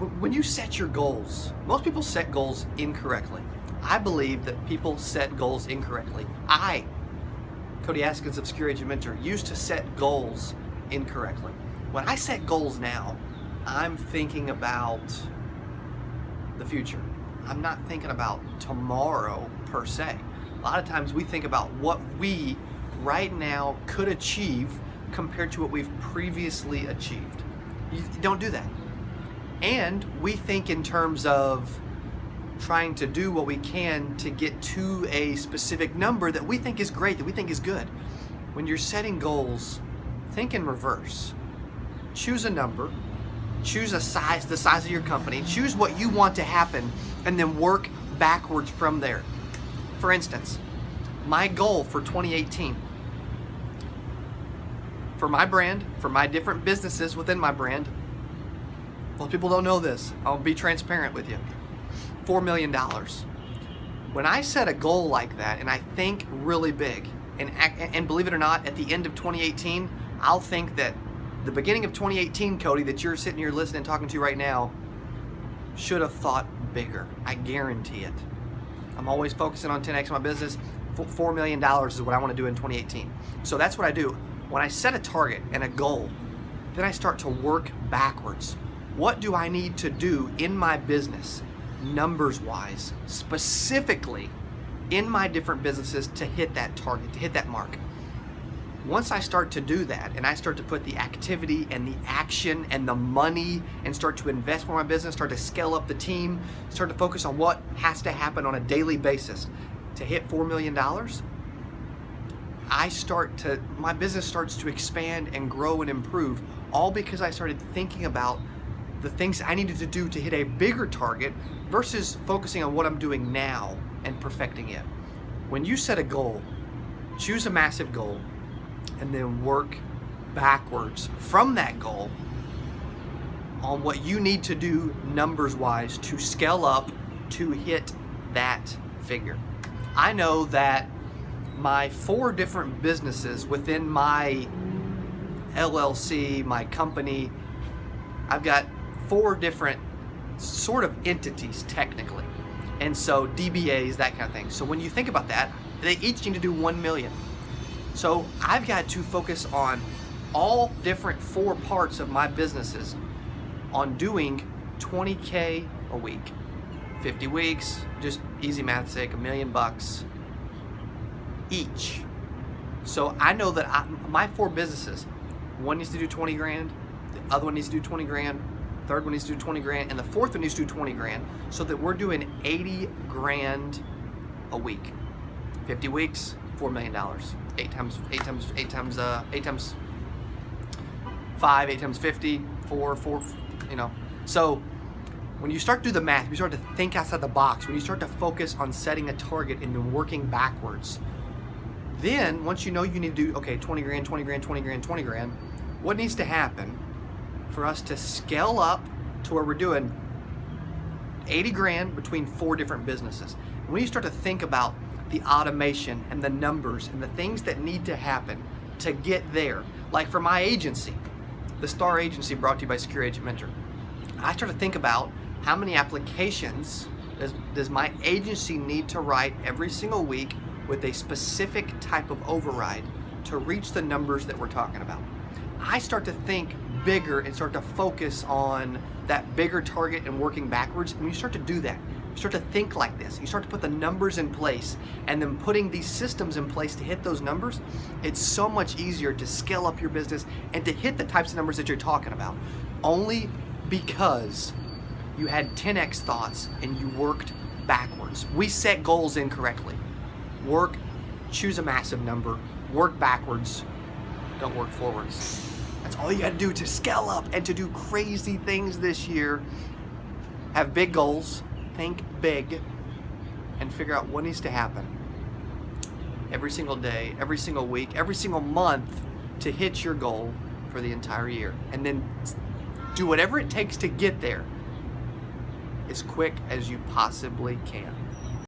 When you set your goals, most people set goals incorrectly. I believe that people set goals incorrectly. I, Cody Askins of Secure Agent Mentor, used to set goals incorrectly. When I set goals now, I'm thinking about the future. I'm not thinking about tomorrow per se. A lot of times we think about what we right now could achieve compared to what we've previously achieved. You don't do that. And we think in terms of trying to do what we can to get to a specific number that we think is great, that we think is good. When you're setting goals, think in reverse. Choose a number, choose a size, the size of your company, choose what you want to happen, and then work backwards from there. For instance, my goal for 2018, for my brand, for my different businesses within my brand, most people don't know this, I'll be transparent with you, $4 million. When I set a goal like that and I think really big, and believe it or not, at the end of 2018, I'll think that the beginning of 2018, Cody, that you're sitting here listening and talking to right now, should have thought bigger. I guarantee it. I'm always focusing on 10x my business. $4 million is what I want to do in 2018. So that's what I do. When I set a target and a goal, then I start to work backwards. What do I need to do in my business, numbers-wise, specifically in my different businesses to hit that target, to hit that mark? Once I start to do that and I start to put the activity and the action and the money and start to invest for my business, start to scale up the team, start to focus on what has to happen on a daily basis to hit $4 million, my business starts to expand and grow and improve, all because I started thinking about the things I needed to do to hit a bigger target versus focusing on what I'm doing now and perfecting it. When you set a goal, choose a massive goal and then work backwards from that goal on what you need to do numbers-wise to scale up to hit that figure. I know that my 4 different businesses within my LLC, my company, I've got 4 different sort of entities technically. And so DBAs, that kind of thing. So when you think about that, they each need to do 1 million. So I've got to focus on all different 4 parts of my businesses on doing 20K a week. 50 weeks, just easy math sake, $1 million each. So I know that my 4 businesses, one needs to do 20 grand, the other one needs to do 20 grand, third one needs to do 20 grand, and the fourth one needs to do 20 grand, so that we're doing 80 grand a week. 50 weeks, $4 million. 8 times 5, 8 times 50, 4, you know. So when you start to do the math, you start to think outside the box, when you start to focus on setting a target and then working backwards, then once you know you need to do, okay, 20 grand, 20 grand, 20 grand, 20 grand, what needs to happen for us to scale up to where we're doing 80 grand between 4 different businesses? And when you start to think about the automation and the numbers and the things that need to happen to get there, like for my agency, the Star Agency brought to you by Secure Agent Mentor, I start to think about how many applications does my agency need to write every single week with a specific type of override to reach the numbers that we're talking about. I start to think bigger and start to focus on that bigger target and working backwards. And when you start to do that, you start to think like this, you start to put the numbers in place and then putting these systems in place to hit those numbers, it's so much easier to scale up your business and to hit the types of numbers that you're talking about, only because you had 10x thoughts and you worked backwards. We set goals incorrectly. Choose a massive number, work backwards, don't work forwards. That's all you gotta do to scale up and to do crazy things this year. Have big goals, think big, and figure out what needs to happen every single day, every single week, every single month to hit your goal for the entire year. And then do whatever it takes to get there as quick as you possibly can.